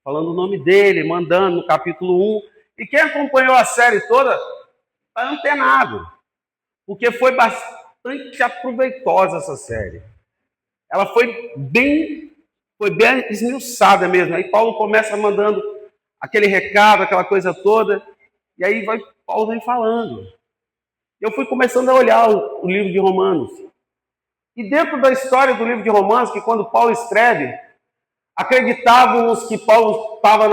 falando o nome dele, mandando no capítulo 1. E quem acompanhou a série toda está antenado, porque foi bastante aproveitosa essa série. Ela foi bem esmiuçada mesmo. Aí Paulo começa mandando aquele recado, aquela coisa toda, e aí Paulo vem falando. Eu fui começando a olhar o livro de Romanos. E dentro da história do livro de Romanos, que quando Paulo escreve, acreditávamos que Paulo estava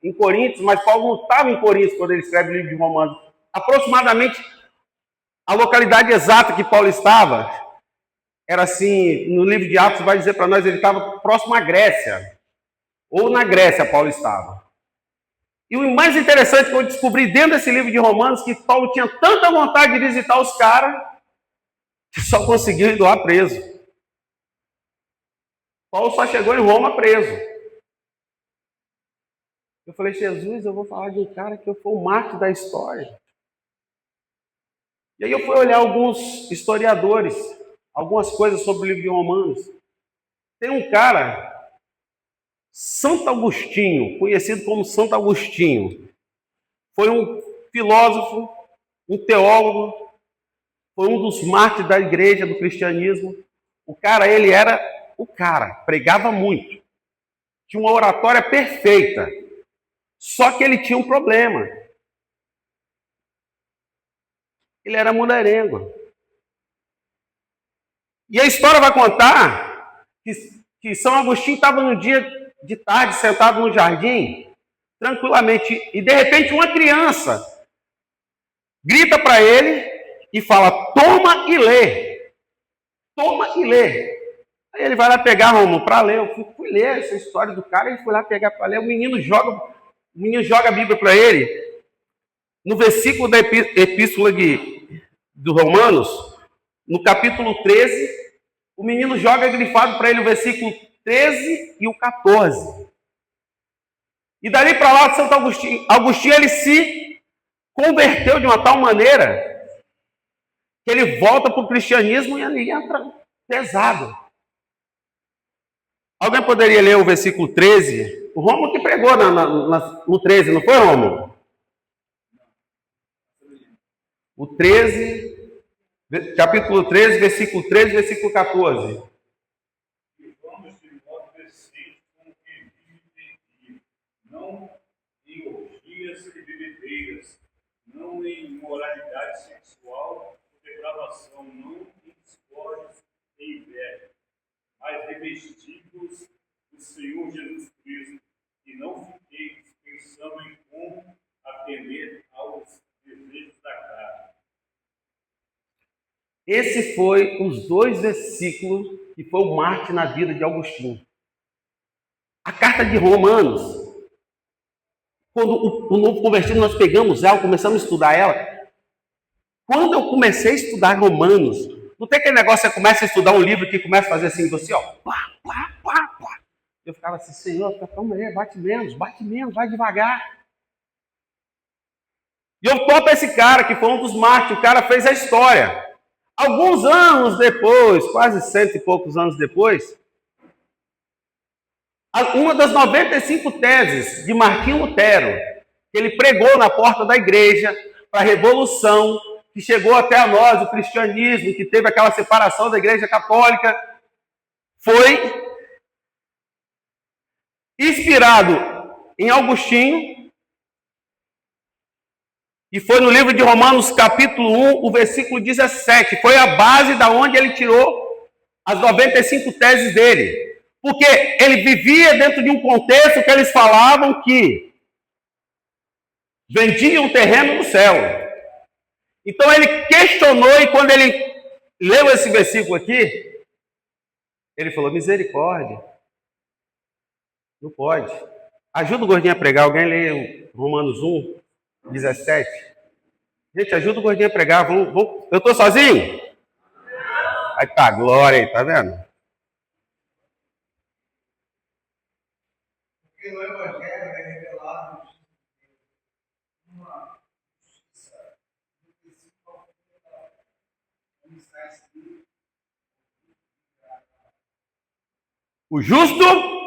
em Coríntios, mas Paulo não estava em Coríntios quando ele escreve o livro de Romanos. Aproximadamente a localidade exata que Paulo estava era assim, no livro de Atos vai dizer para nós, ele estava próximo à Grécia. Ou na Grécia Paulo estava. E o mais interessante que eu descobri dentro desse livro de Romanos, que Paulo tinha tanta vontade de visitar os caras, que só conseguiu ir lá preso. Paulo só chegou em Roma preso. Eu falei, Jesus, eu vou falar de um cara que foi o mártir da história. E aí eu fui olhar alguns historiadores, algumas coisas sobre o livro de Romanos. Tem um cara, Santo Agostinho, conhecido como Santo Agostinho. Foi um filósofo, um teólogo, foi um dos mártires da igreja, do cristianismo. O cara, ele era o cara, pregava muito. Tinha uma oratória perfeita. Só que ele tinha um problema. Ele era mulherengo. E a história vai contar que São Agostinho estava no dia de tarde, sentado no jardim, tranquilamente, e de repente uma criança grita para ele e fala, toma e lê. Toma e lê. Aí ele vai lá pegar, Romulo, para ler. Eu fui ler essa história do cara, ele foi lá pegar para ler. O menino joga a Bíblia para ele. No versículo da epístola do Romanos, no capítulo 13, o menino joga grifado para ele o versículo 13 e o 14. E dali para lá, Santo Agostinho, ele se converteu de uma tal maneira que ele volta para o cristianismo e ali entra pesado. Alguém poderia ler o versículo 13? O Rômulo que pregou no 13, não foi, Rômulo? O 13, capítulo 13, versículo 13, versículo 14. E vamos de modo decente como quem vive, não em orgias e bebedeiras, não em imoralidade sexual, depravação, não em discórdias e inveja, mas revestidos do Senhor Jesus Cristo, e não fiqueis pensando em como atender aos desejos da carne. Esse foi os 2 versículos que foi o mártir na vida de Agostinho. A carta de Romanos, quando o novo convertido nós pegamos ela, começamos a estudar ela. Quando eu comecei a estudar Romanos, não tem aquele negócio, você começa a estudar um livro que começa a fazer assim, você, ó, plá, plá, plá, plá. Eu ficava assim, Senhor, calma aí, bate menos, vai devagar. E eu topo esse cara, que foi um dos mártires, o cara fez a história. Alguns anos depois, quase 100 e poucos anos depois, uma das 95 teses de Martinho Lutero, que ele pregou na porta da igreja para a Revolução, que chegou até a nós, o cristianismo, que teve aquela separação da igreja católica, foi inspirado em Agostinho, e foi no livro de Romanos, capítulo 1, o versículo 17. Foi a base da onde ele tirou as 95 teses dele. Porque ele vivia dentro de um contexto que eles falavam que vendiam um terreno no céu. Então ele questionou, e quando ele leu esse versículo aqui, ele falou, misericórdia. Não pode. Ajuda o gordinho a pregar. Alguém lê Romanos 1, 17. Gente, ajuda o gordinho a pregar. Vamos. Eu estou sozinho? Aí tá, glória aí, tá vendo? Porque no Evangelho é revelado uma justiça como está escrito. O justo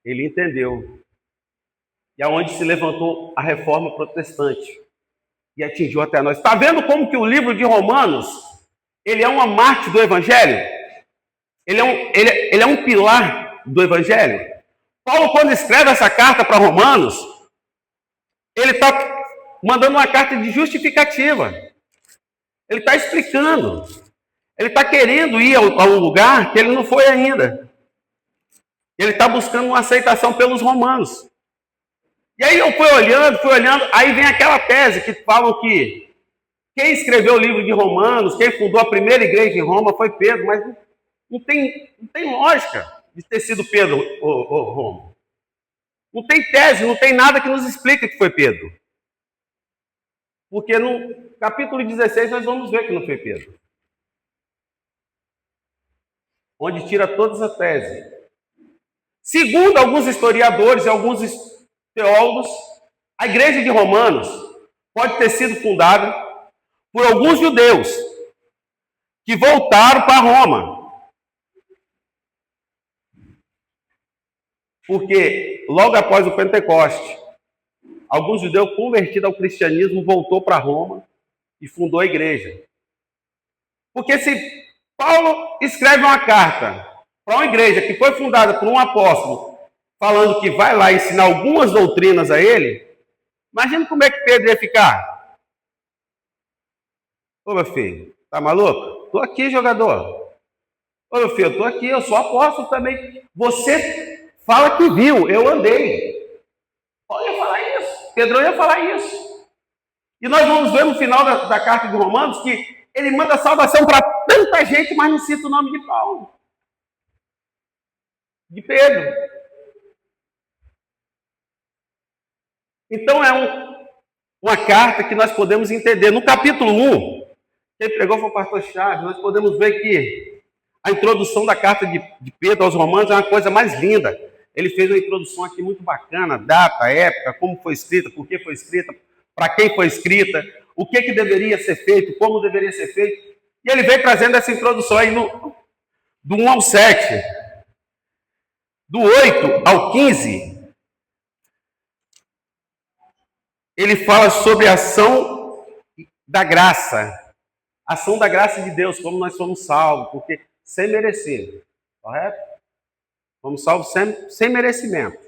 Ele entendeu. E aonde se levantou a reforma protestante. E atingiu até nós. Está vendo como que o livro de Romanos, ele é uma marte do Evangelho? Ele é um pilar do Evangelho? Paulo, quando escreve essa carta para Romanos, ele está mandando uma carta de justificativa. Ele está explicando. Ele está querendo ir a um lugar que ele não foi ainda. Ele está buscando uma aceitação pelos romanos. E aí eu fui olhando, aí vem aquela tese que falam que quem escreveu o livro de Romanos, quem fundou a primeira igreja em Roma foi Pedro, mas não tem lógica de ter sido Pedro ou Roma. Não tem tese, não tem nada que nos explique que foi Pedro. Porque no capítulo 16 nós vamos ver que não foi Pedro. Onde tira todas as teses. Segundo alguns historiadores e alguns teólogos, a igreja de Romanos pode ter sido fundada por alguns judeus que voltaram para Roma. Porque logo após o Pentecoste, alguns judeus convertidos ao cristianismo voltou para Roma e fundou a igreja. Porque se Paulo escreve uma carta para uma igreja que foi fundada por um apóstolo, falando que vai lá ensinar algumas doutrinas a ele, imagina como é que Pedro ia ficar. Ô, meu filho, tá maluco? Tô aqui, jogador. Ô, meu filho, eu tô aqui, eu sou apóstolo também. Você fala que viu, eu andei. Paulo ia falar isso, Pedro ia falar isso. E nós vamos ver no final da carta de Romanos que ele manda salvação para tanta gente, mas não cita o nome de Paulo. De Pedro. Então é uma carta que nós podemos entender. No capítulo 1, quem pregou foi o pastor Chaves, nós podemos ver que a introdução da carta de Pedro aos Romanos é uma coisa mais linda. Ele fez uma introdução aqui muito bacana, data, época, como foi escrita, por que foi escrita, para quem foi escrita, o que deveria ser feito, como deveria ser feito. E ele veio trazendo essa introdução aí do 1 ao 7, do 8 ao 15. Ele fala sobre a ação da graça. Ação da graça de Deus, como nós somos salvos, porque sem merecer, correto? Somos salvos sem merecimento.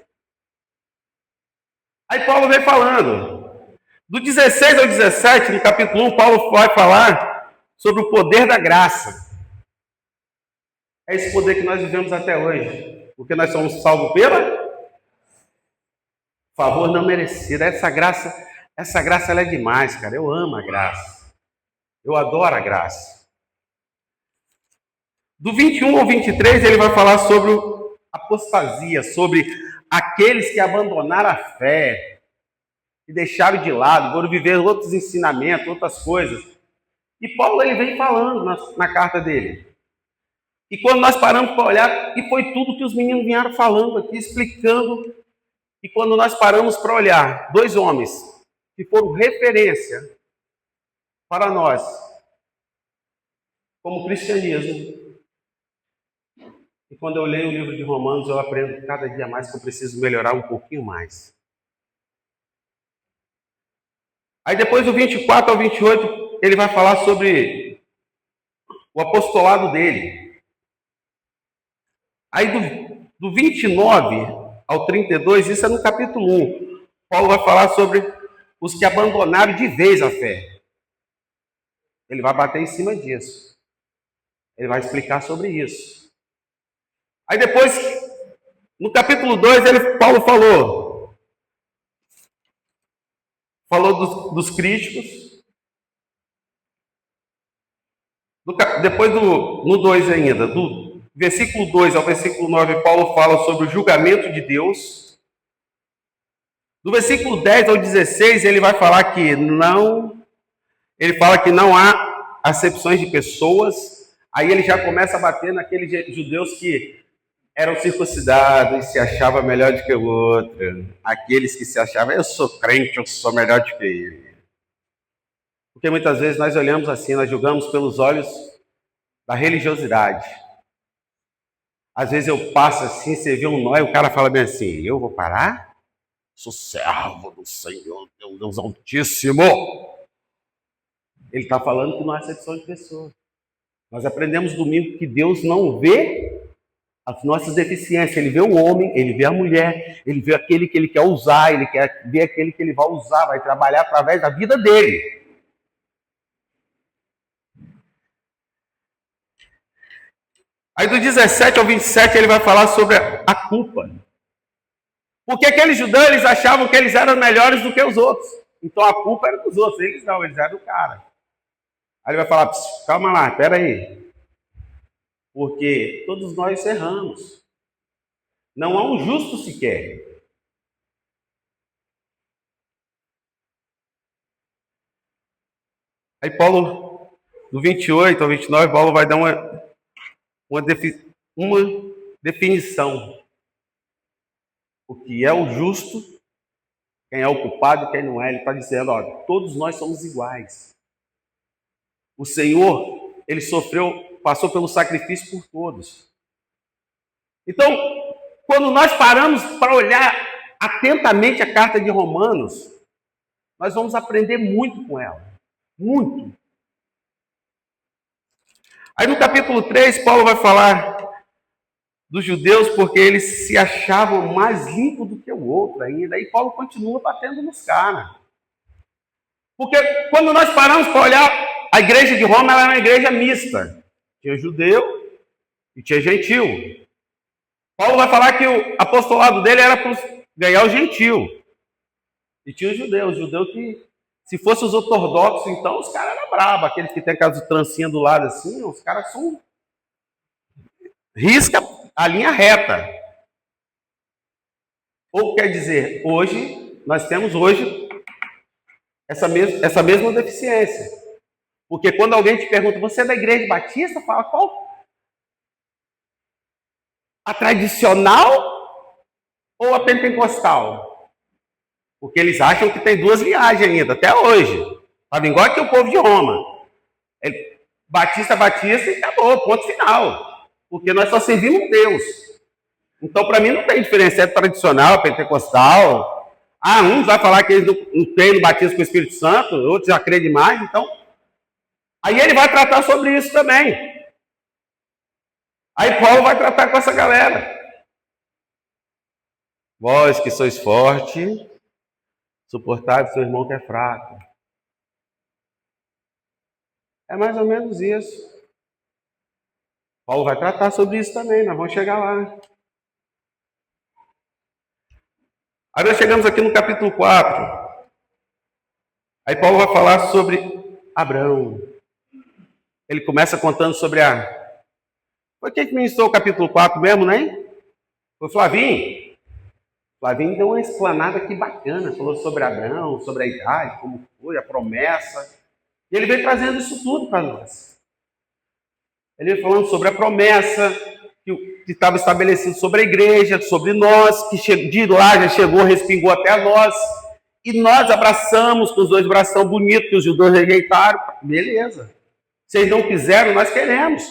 Aí Paulo vem falando. Do 16 ao 17, no capítulo 1, Paulo vai falar sobre o poder da graça. É esse poder que nós vivemos até hoje. Porque nós somos salvos pela favor não merecido. Essa graça ela é demais, cara. Eu amo a graça. Eu adoro a graça. Do 21 ao 23, ele vai falar sobre apostasia, sobre aqueles que abandonaram a fé, que deixaram de lado, foram viver outros ensinamentos, outras coisas. E Paulo ele vem falando na carta dele. E quando nós paramos para olhar, e foi tudo que os meninos vieram falando aqui, explicando. E quando nós paramos para olhar, dois homens que foram referência para nós, como cristianismo. E quando eu leio o livro de Romanos, eu aprendo cada dia mais que eu preciso melhorar um pouquinho mais. Aí depois do 24 ao 28, ele vai falar sobre o apostolado dele. Aí do 29 ao 32, isso é no capítulo 1. Paulo vai falar sobre os que abandonaram de vez a fé. Ele vai bater em cima disso. Ele vai explicar sobre isso. Aí depois, no capítulo 2, Paulo falou dos críticos. Depois no 2 ainda, do versículo 2 ao versículo 9, Paulo fala sobre o julgamento de Deus. Do versículo 10 ao 16, ele vai falar que não há acepções de pessoas. Aí ele já começa a bater naqueles judeus que eram circuncidados e se achavam melhor do que o outro. Aqueles que se achavam, eu sou crente, eu sou melhor do que ele. Porque muitas vezes nós olhamos assim, nós julgamos pelos olhos da religiosidade. Às vezes eu passo assim, você vê um nó e o cara fala bem assim, eu vou parar? Sou servo do Senhor, Deus Altíssimo. Ele está falando com nossa acepção de pessoas. Nós aprendemos domingo que Deus não vê as nossas deficiências. Ele vê o homem, ele vê a mulher, ele vê aquele que ele quer usar, ele quer ver aquele que ele vai usar, vai trabalhar através da vida dele. Aí do 17 ao 27 ele vai falar sobre a culpa. Porque aqueles judeus, eles achavam que eles eram melhores do que os outros. Então a culpa era dos outros, eles não, eles eram do cara. Aí ele vai falar, calma lá, espera aí. Porque todos nós erramos. Não há um justo sequer. Aí Paulo, do 28 ao 29, Paulo vai dar uma definição. O que é o justo, quem é o culpado e quem não é. Ele está dizendo, olha, todos nós somos iguais. O Senhor, ele passou pelo sacrifício por todos. Então, quando nós paramos para olhar atentamente a carta de Romanos, nós vamos aprender muito com ela. Muito. Aí no capítulo 3, Paulo vai falar dos judeus porque eles se achavam mais limpos do que o outro ainda. Aí Paulo continua batendo nos caras. Porque quando nós paramos para olhar, a igreja de Roma era uma igreja mista. Tinha judeu e tinha gentil. Paulo vai falar que o apostolado dele era para ganhar o gentil. E tinha os judeus que, se fossem os ortodoxos, então os caras eram bravos. Aqueles que tem aquelas trancinhas do lado assim, os caras são... risca a linha reta. Ou quer dizer, hoje, nós temos essa mesma deficiência. Porque quando alguém te pergunta, você é da igreja batista? Fala, qual? A tradicional ou a pentecostal? Porque eles acham que tem duas linhagens ainda, até hoje. Sabe, igual aqui o povo de Roma. Batista e acabou, ponto final. Porque nós só servimos Deus. Então, para mim, não tem diferença. É tradicional, pentecostal. Uns vai falar que eles não têm no batismo com o Espírito Santo, outros já creem demais, então... Aí ele vai tratar sobre isso também. Aí Paulo vai tratar com essa galera. Vós que sois fortes, suportai o seu irmão que é fraco. É mais ou menos isso. Paulo vai tratar sobre isso também, nós vamos chegar lá. Aí nós chegamos aqui no capítulo 4. Aí Paulo vai falar sobre Abraão. Ele começa contando sobre Foi quem que ministrou o capítulo 4 mesmo, né? Foi Flavinho. Flavinho deu uma explanada aqui bacana. Falou sobre Abraão, sobre a idade, como foi, a promessa. E ele veio trazendo isso tudo para nós. Ele veio falando sobre a promessa que estava estabelecido sobre a igreja, sobre nós, que de lá já chegou, respingou até nós. E nós abraçamos com os dois bração bonitos que os judeus rejeitaram. Beleza. Vocês não quiseram, nós queremos.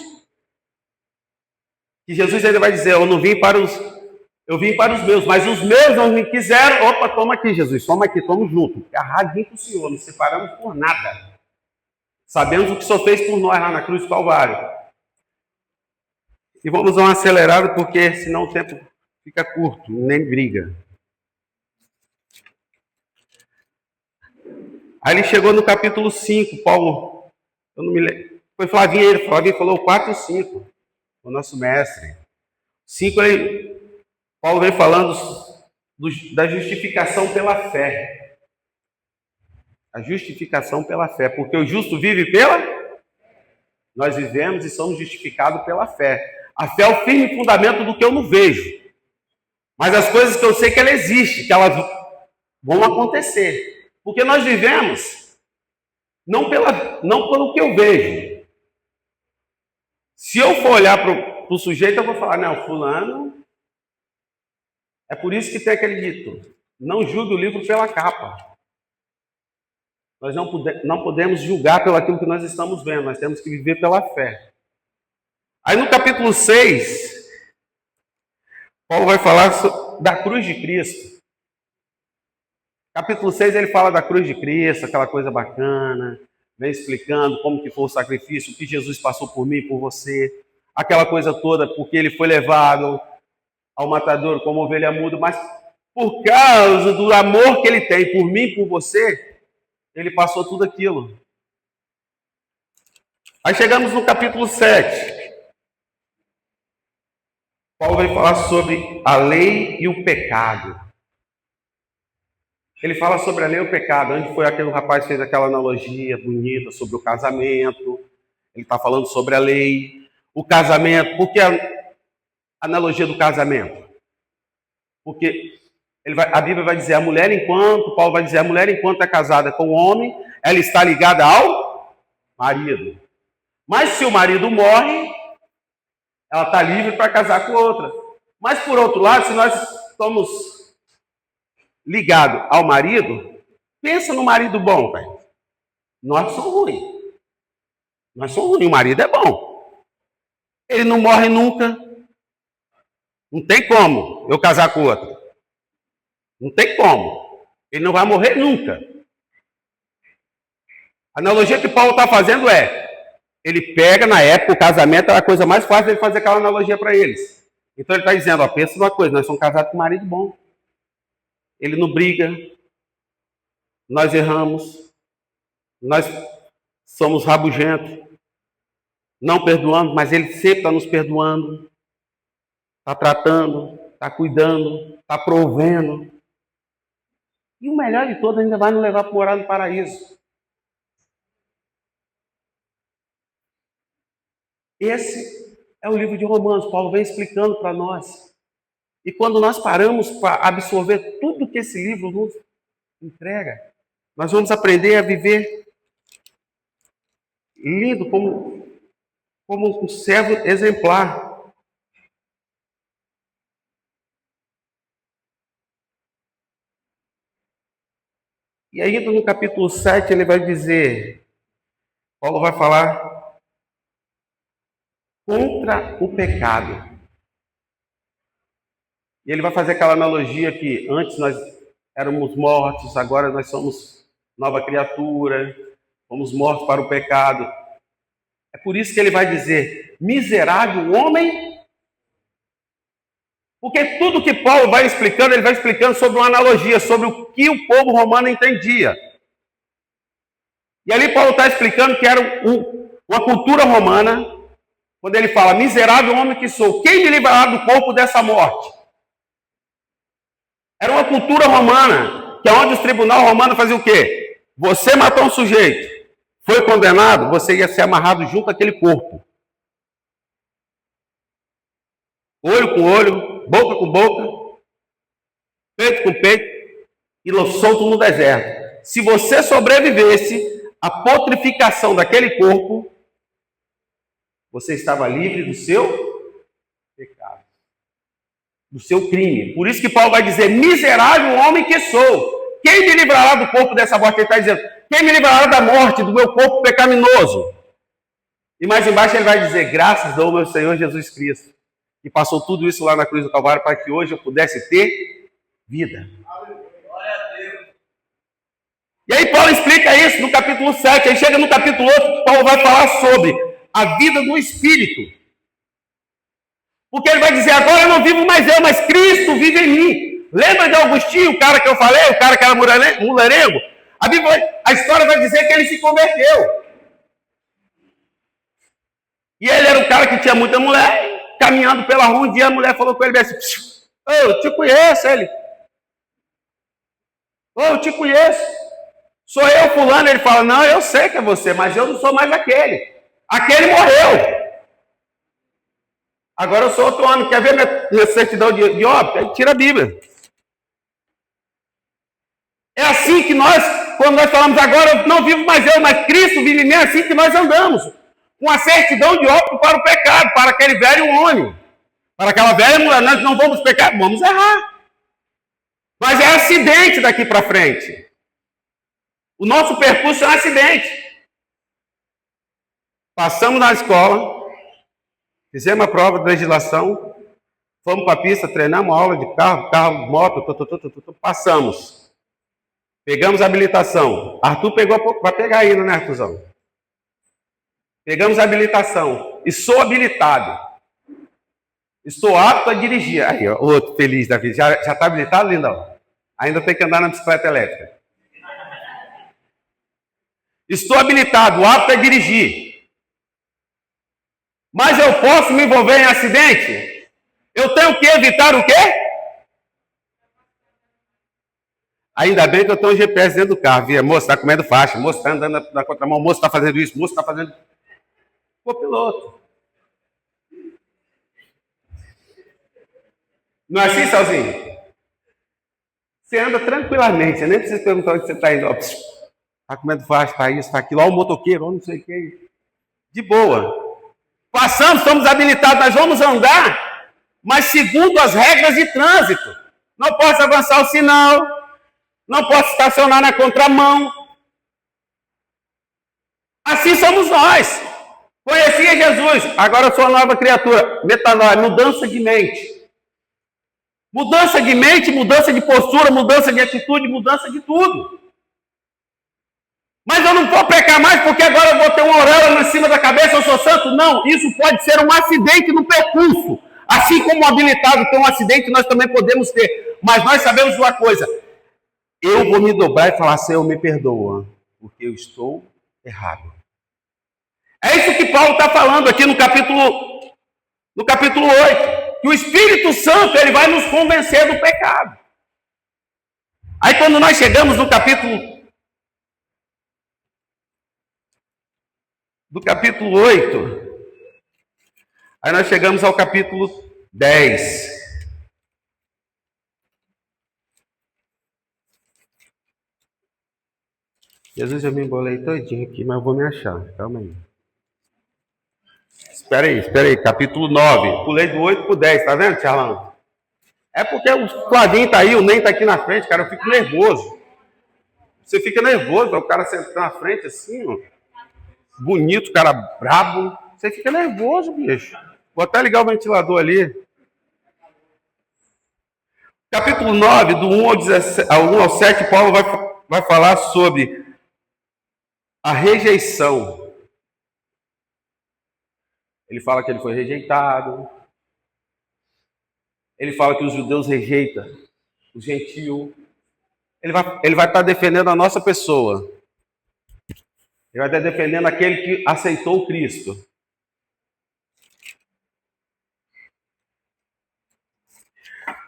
E Jesus ainda vai dizer, eu vim para os meus, mas os meus não me quiseram. Opa, toma aqui, Jesus, toma aqui, toma junto. Agarradinho com o Senhor, não separamos por nada. Sabemos o que o Senhor fez por nós lá na cruz do Calvário. E vamos dar uma acelerada, porque senão o tempo fica curto, nem briga. Aí ele chegou no capítulo 5, Paulo... Eu não me lembro. Foi Flavinho falou 4 e 5. O nosso mestre. 5, Paulo vem falando da justificação pela fé. A justificação pela fé. Porque o justo vive pela... Nós vivemos e somos justificados pela fé. A fé é o firme fundamento do que eu não vejo. Mas as coisas que eu sei que ela existe, que elas vão acontecer. Porque nós vivemos... Não pelo que eu vejo. Se eu for olhar para o sujeito, eu vou falar, não, fulano... É por isso que tem aquele dito, não julgue o livro pela capa. Nós não podemos julgar pelo aquilo que nós estamos vendo, nós temos que viver pela fé. Aí no capítulo 6, Paulo vai falar da cruz de Cristo. Capítulo 6 ele fala da cruz de Cristo, aquela coisa bacana, vem explicando como que foi o sacrifício, o que Jesus passou por mim e por você, aquela coisa toda, porque ele foi levado ao matadouro como ovelha muda, mas por causa do amor que ele tem por mim e por você, ele passou tudo aquilo. Aí chegamos no capítulo 7. Paulo vai falar sobre a lei e o pecado. Ele fala sobre a lei e o pecado, onde foi aquele rapaz que fez aquela analogia bonita sobre o casamento. Ele está falando sobre a lei, o casamento. Por que a analogia do casamento? Porque a Bíblia vai dizer, Paulo vai dizer, a mulher enquanto é casada com o homem, ela está ligada ao marido. Mas se o marido morre, ela está livre para casar com outra. Mas, por outro lado, se nós estamos ligados ao marido, pensa no marido bom, velho. Nós somos ruins. Nós somos ruins, o marido é bom. Ele não morre nunca. Não tem como eu casar com outra. Não tem como. Ele não vai morrer nunca. A analogia que Paulo está fazendo ele pega, na época, o casamento era a coisa mais fácil de fazer aquela analogia para eles. Então ele está dizendo, pensa numa coisa, nós somos casados com um marido bom. Ele não briga, nós erramos, nós somos rabugentos, não perdoamos, mas ele sempre está nos perdoando, está tratando, está cuidando, está provendo. E o melhor de tudo, ainda vai nos levar para morar no paraíso. Esse é o livro de Romanos. Paulo vem explicando para nós. E quando nós paramos para absorver tudo que esse livro nos entrega, nós vamos aprender a viver lindo como um servo exemplar. E aí, no capítulo 7, ele vai dizer, Paulo vai falar contra o pecado. E ele vai fazer aquela analogia que antes nós éramos mortos, agora nós somos nova criatura, fomos mortos para o pecado. É por isso que ele vai dizer, miserável homem. Porque tudo que Paulo vai explicando, ele vai explicando sobre uma analogia, sobre o que o povo romano entendia. E ali Paulo está explicando que era uma cultura romana, quando ele fala, miserável homem que sou, quem me livrará do corpo dessa morte? Era uma cultura romana, que é onde os tribunais romanos faziam o quê? Você matou um sujeito, foi condenado, você ia ser amarrado junto àquele corpo. Olho com olho, boca com boca, peito com peito, e solto no deserto. Se você sobrevivesse à putrificação daquele corpo, você estava livre do seu pecado, do seu crime. Por isso que Paulo vai dizer, miserável homem que sou. Quem me livrará do corpo dessa morte? Ele está dizendo, quem me livrará da morte, do meu corpo pecaminoso? E mais embaixo ele vai dizer, graças ao meu Senhor Jesus Cristo, que passou tudo isso lá na cruz do Calvário para que hoje eu pudesse ter vida. E aí Paulo explica isso no capítulo 7. Aí chega no capítulo 8, Paulo vai falar sobre a vida do Espírito. Porque ele vai dizer, agora eu não vivo mais eu, mas Cristo vive em mim. Lembra de Agostinho, o cara que eu falei, o cara que era mulherengo? A história vai dizer que ele se converteu. E ele era um cara que tinha muita mulher, caminhando pela rua, um dia a mulher falou com ele assim, eu te conheço, ele. Eu te conheço. Sou eu, fulano. Ele fala, não, eu sei que é você, mas eu não sou mais aquele. Aquele morreu. Agora eu sou outro homem. Quer ver minha certidão de óbito? Aí tira a Bíblia. É assim que nós, quando nós falamos agora, eu não vivo mais eu, mas Cristo vive em mim, é assim que nós andamos. Com a certidão de óbito para o pecado, para aquele velho homem. Para aquela velha mulher, nós não vamos pecar, vamos errar. Mas é acidente daqui para frente. O nosso percurso é um acidente. Passamos na escola, fizemos a prova de legislação, Fomos para a pista, treinamos aula de carro, moto, passamos. Pegamos a habilitação. Arthur pegou, vai pegar ainda, né, Arthurzão? Pegamos a habilitação. E sou habilitado. Estou apto a dirigir. Aí, ó, outro feliz da vida. Já está habilitado, lindão? Ainda tem que andar na bicicleta elétrica. Estou habilitado, apto a dirigir. Mas eu posso me envolver em acidente? Eu tenho que evitar o quê? Ainda bem que eu tenho um GPS dentro do carro. Via, moço, está comendo faixa, moço, está andando na contramão, moço, está fazendo isso, moço, está fazendo... Copiloto. Não é assim, Salzinho? Você anda tranquilamente, você nem precisa perguntar onde você está indo. Está comendo faixa, está isso, está aquilo, olha o motoqueiro, olha não sei o que. De boa. Passamos, somos habilitados, nós vamos andar, mas segundo as regras de trânsito. Não posso avançar o sinal, não posso estacionar na contramão. Assim somos nós. Conhecia Jesus, agora eu sou uma nova criatura. Metanoia, mudança de mente. Mudança de mente, mudança de postura, mudança de atitude, mudança de tudo. Mas eu não vou pecar mais porque agora eu vou ter uma auréola em cima da cabeça, eu sou santo. Não, isso pode ser um acidente no percurso. Assim como o habilitado tem um acidente, nós também podemos ter. Mas nós sabemos uma coisa. Eu vou me dobrar e falar, Senhor, me perdoa, porque eu estou errado. É isso que Paulo está falando aqui no capítulo 8. Que o Espírito Santo ele vai nos convencer do pecado. Aí quando nós chegamos no capítulo 8, aí nós chegamos ao capítulo 10. Jesus, eu me embolei todinho aqui, mas eu vou me achar. Calma aí. Espera aí. Capítulo 9. Pulei do 8 para o 10, tá vendo, Charlão? É porque o Flavinho tá aí, o Ney tá aqui na frente, cara, eu fico nervoso. Você fica nervoso, o cara sentado na frente assim, ó. Bonito, cara brabo. Você fica nervoso, bicho. Vou até ligar o ventilador ali. Capítulo 9, do 1 ao 7, Paulo vai falar sobre a rejeição. Ele fala que ele foi rejeitado. Ele fala que os judeus rejeitam o gentio. Ele vai estar defendendo a nossa pessoa. Ele vai estar defendendo aquele que aceitou Cristo.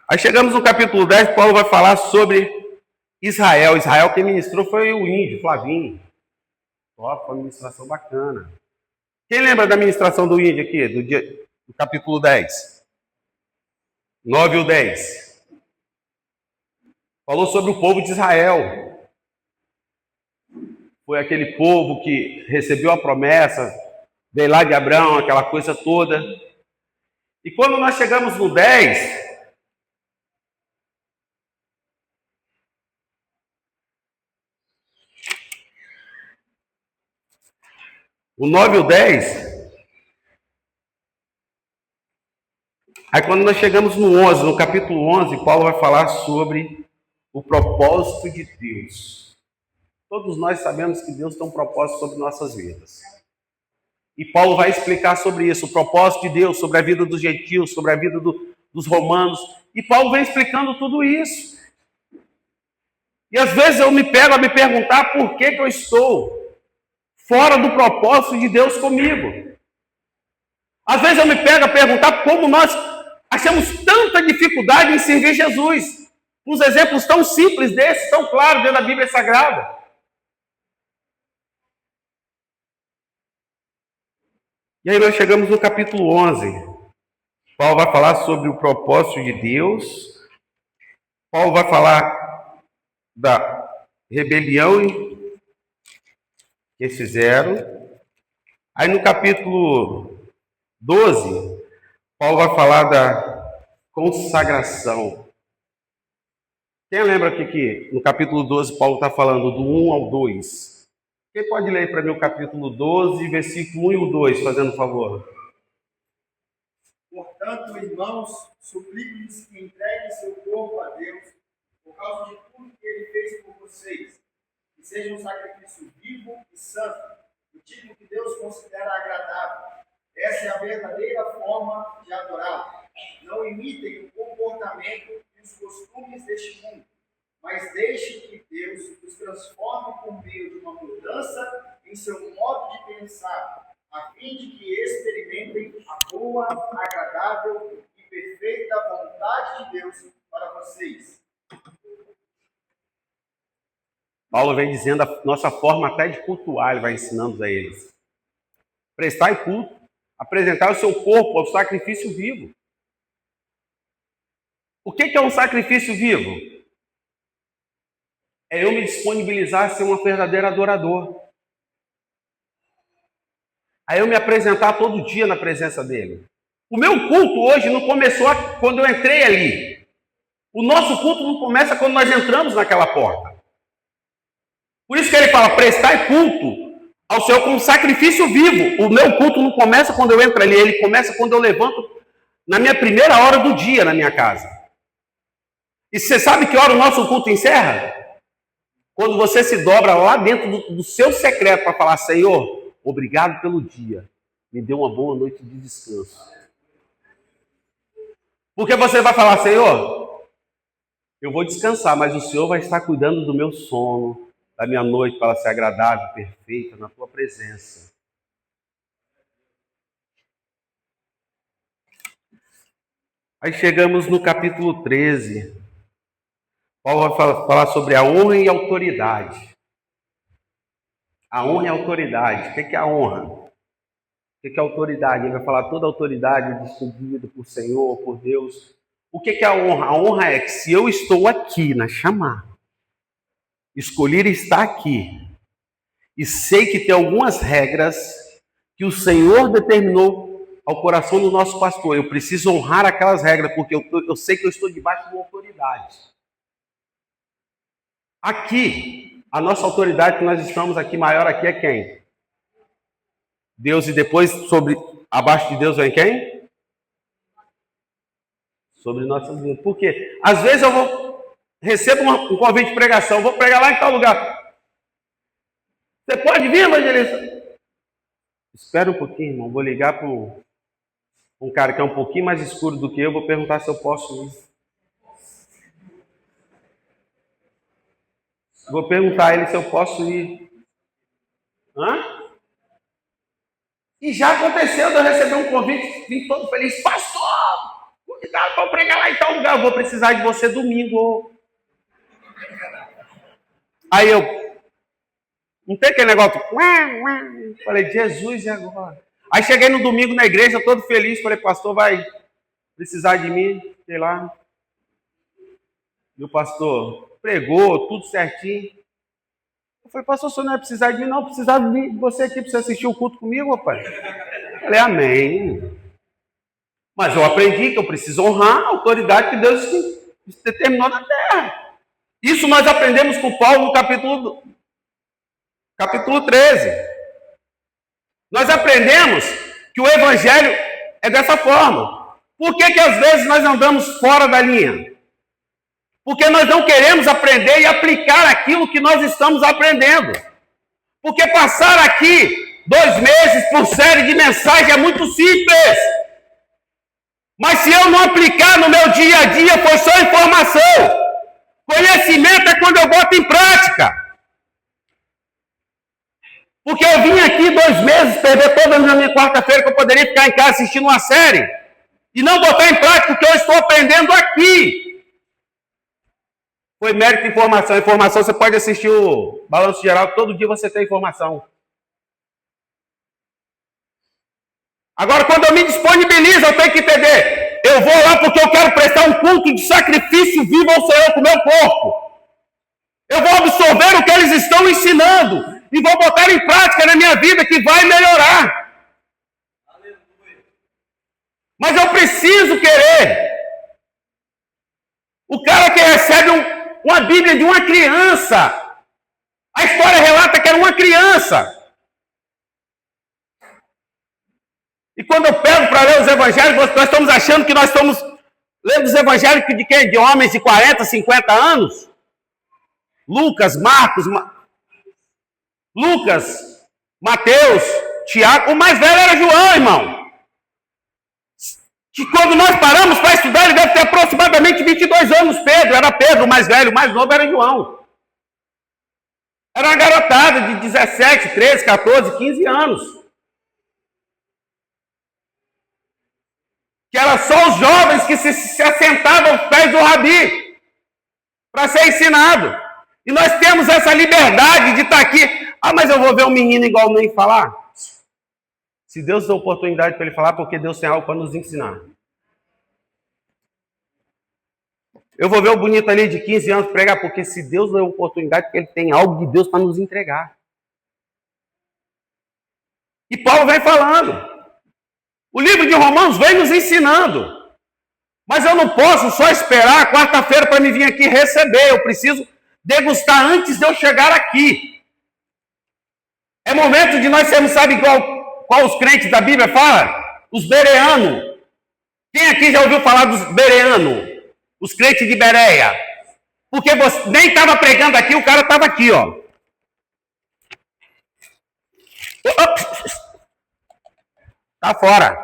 Aí chegamos no capítulo 10, Paulo vai falar sobre Israel. Israel quem ministrou foi o índio, Flavinho. Top, foi uma ministração bacana. Quem lembra da ministração do índio aqui, do capítulo 10? 9 e 10. Falou sobre o povo de Israel. Foi aquele povo que recebeu a promessa, veio lá de Abraão, aquela coisa toda. E quando nós chegamos no 10, o 9 e o 10, aí quando nós chegamos no 11, no capítulo 11, Paulo vai falar sobre o propósito de Deus. Todos nós sabemos que Deus tem um propósito sobre nossas vidas. E Paulo vai explicar sobre isso, o propósito de Deus, sobre a vida dos gentios, sobre a vida dos romanos. E Paulo vem explicando tudo isso. E às vezes eu me pego a me perguntar por que eu estou fora do propósito de Deus comigo. Às vezes eu me pego a perguntar como nós achamos tanta dificuldade em servir Jesus. Uns exemplos tão simples desses, tão claros dentro da Bíblia Sagrada. E aí nós chegamos no capítulo 11. Paulo vai falar sobre o propósito de Deus. Paulo vai falar da rebelião que eles fizeram. Aí no capítulo 12, Paulo vai falar da consagração. Quem lembra aqui que no capítulo 12 Paulo está falando do 1 ao 2? Quem pode ler para mim o capítulo 12, versículo 1 e o 2, fazendo favor? Portanto, irmãos, suplico-lhes que entreguem seu corpo a Deus, por causa de tudo que ele fez por vocês, que seja um sacrifício vivo e santo, o tipo que Deus considera agradável. Essa é a verdadeira forma de adorá-lo. Não imitem o comportamento e os costumes deste mundo, mas deixem que Deus os transforme por meio de uma mudança em seu modo de pensar, a fim de que experimentem a boa, agradável e perfeita vontade de Deus para vocês. Paulo vem dizendo a nossa forma até de cultuar, ele vai ensinando a eles. Prestar culto, apresentar o seu corpo ao sacrifício vivo. O que é um sacrifício vivo? É eu me disponibilizar a ser um verdadeiro adorador. Aí eu me apresentar todo dia na presença dele. O meu culto hoje não começou quando eu entrei ali. O nosso culto não começa quando nós entramos naquela porta. Por isso que ele fala, prestar culto ao Senhor como sacrifício vivo. O meu culto não começa quando eu entro ali, ele começa quando eu levanto na minha primeira hora do dia na minha casa. E você sabe que hora o nosso culto encerra? Quando você se dobra lá dentro do seu secreto para falar, Senhor, obrigado pelo dia. Me dê uma boa noite de descanso. Porque você vai falar, Senhor, eu vou descansar, mas o Senhor vai estar cuidando do meu sono, da minha noite para ser agradável, perfeita, na tua presença. Aí chegamos no capítulo 13. Paulo vai falar sobre a honra e a autoridade. A honra e a autoridade. O que é a honra? O que é a autoridade? Ele vai falar toda a autoridade distribuída por Senhor, por Deus. O que é a honra? A honra é que se eu estou aqui na chamada, escolher estar aqui, e sei que tem algumas regras que o Senhor determinou ao coração do nosso pastor, eu preciso honrar aquelas regras, porque eu sei que eu estou debaixo de uma autoridade. Aqui, a nossa autoridade que nós estamos aqui, maior aqui é quem? Deus, e depois, abaixo de Deus vem quem? Sobre nossas vidas. Por quê? Às vezes eu recebo um convite de pregação, vou pregar lá em tal lugar. Você pode vir, evangelista? Espera um pouquinho, irmão. Vou ligar para um cara que é um pouquinho mais escuro do que eu, vou perguntar se eu posso ir. Vou perguntar a ele se eu posso ir. Hã? E já aconteceu de eu receber um convite, vim todo feliz. Pastor, cuidado para pregar lá em tal lugar. Eu vou precisar de você domingo. Aí eu, não tem aquele negócio, falei, Jesus, e agora? Aí cheguei no domingo na igreja, todo feliz, falei, pastor, vai precisar de mim, sei lá. E o pastor pregou, tudo certinho. Eu falei, pastor, o senhor não vai precisar de mim? Não, precisar de você aqui para você assistir o culto comigo, rapaz. Eu falei, amém. Mas eu aprendi que eu preciso honrar a autoridade que Deus determinou na terra. Isso nós aprendemos com Paulo no capítulo 13. Nós aprendemos que o evangelho é dessa forma. Por que às vezes nós andamos fora da linha? Porque nós não queremos aprender e aplicar aquilo que nós estamos aprendendo. Porque passar aqui 2 meses por série de mensagem é muito simples. Mas se eu não aplicar no meu dia a dia, foi só informação. Conhecimento é quando eu boto em prática. Porque eu vim aqui 2 meses, perder toda a minha quarta-feira que eu poderia ficar em casa assistindo uma série e não botar em prática o que eu estou aprendendo aqui. Foi mérito de informação. Informação, você pode assistir o Balanço Geral, que todo dia você tem informação. Agora, quando eu me disponibilizo, eu tenho que entender. Eu vou lá porque eu quero prestar um culto de sacrifício vivo ao Senhor com o meu corpo. Eu vou absorver o que eles estão ensinando e vou botar em prática na minha vida, que vai melhorar. Mas eu preciso querer. O cara que recebe uma Bíblia de uma criança, a história relata que era uma criança. E quando eu pego para ler os evangelhos, nós estamos achando que nós estamos lendo os evangelhos de quem? De homens de 40, 50 anos? Lucas, Mateus, Tiago. O mais velho era João, irmão. Que quando nós paramos para estudar, ele deve ter aproximadamente 22 anos. Pedro era Pedro, o mais velho, o mais novo era João. Era uma garotada de 17, 13, 14, 15 anos. Que era só os jovens que se assentavam aos pés do rabi para ser ensinado. E nós temos essa liberdade de estar aqui. Ah, mas eu vou ver um menino igual nem falar. Se Deus dá oportunidade para ele falar, porque Deus tem algo para nos ensinar. Eu vou ver o bonito ali de 15 anos pregar, porque se Deus dá oportunidade, porque ele tem algo de Deus para nos entregar. E Paulo vem falando. O livro de Romanos vem nos ensinando. Mas eu não posso só esperar a quarta-feira para me vir aqui receber. Eu preciso degustar antes de eu chegar aqui. É momento de nós sermos, sabe qual os crentes da Bíblia falam? Os bereanos. Quem aqui já ouviu falar dos bereanos? Os crentes de Bereia. Porque você nem estava pregando aqui, o cara estava aqui, ó. Está fora.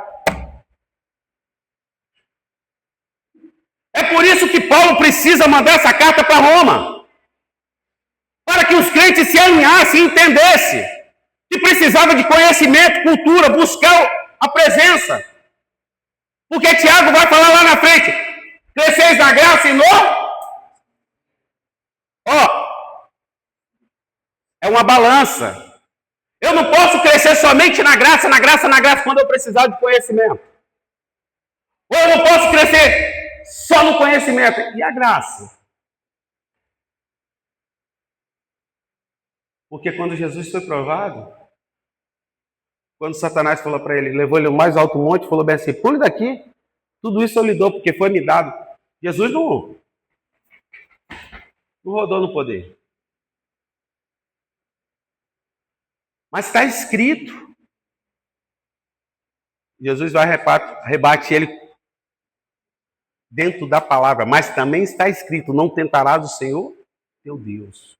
É por isso que Paulo precisa mandar essa carta para Roma. Para que os crentes se alinhassem e entendessem que precisava de conhecimento, cultura, buscar a presença. Porque Tiago vai falar lá na frente, cresceis na graça e no... Ó, é uma balança. Eu não posso crescer somente na graça, quando eu precisar de conhecimento. Ou eu não posso crescer só no conhecimento. E a graça? Porque quando Jesus foi provado, quando Satanás falou para ele, levou ele ao mais alto monte e falou bem assim, pule daqui, tudo isso eu lhe dou, porque foi me dado. Jesus não rodou no poder. Mas está escrito. Jesus vai rebate ele dentro da palavra, mas também está escrito, não tentarás o Senhor, teu Deus.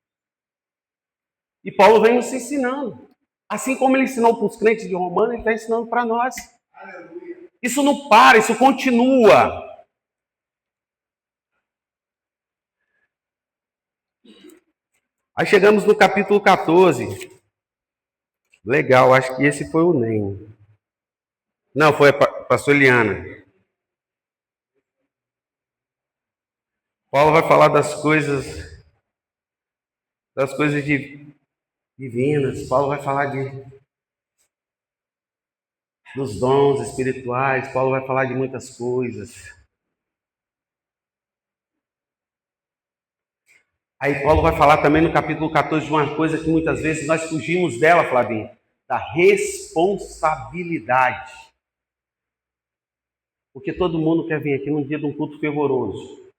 E Paulo vem nos ensinando. Assim como ele ensinou para os crentes de Romano, ele está ensinando para nós. Aleluia. Isso não para, isso continua. Aí chegamos no capítulo 14. Legal, acho que esse foi o NEM. Não, foi a pastor Eliana. Paulo vai falar das coisas divinas. Paulo vai falar dos dons espirituais. Paulo vai falar de muitas coisas. Aí Paulo vai falar também no capítulo 14 de uma coisa que muitas vezes nós fugimos dela, Flavinho, da responsabilidade. Porque todo mundo quer vir aqui num dia de um culto fervoroso.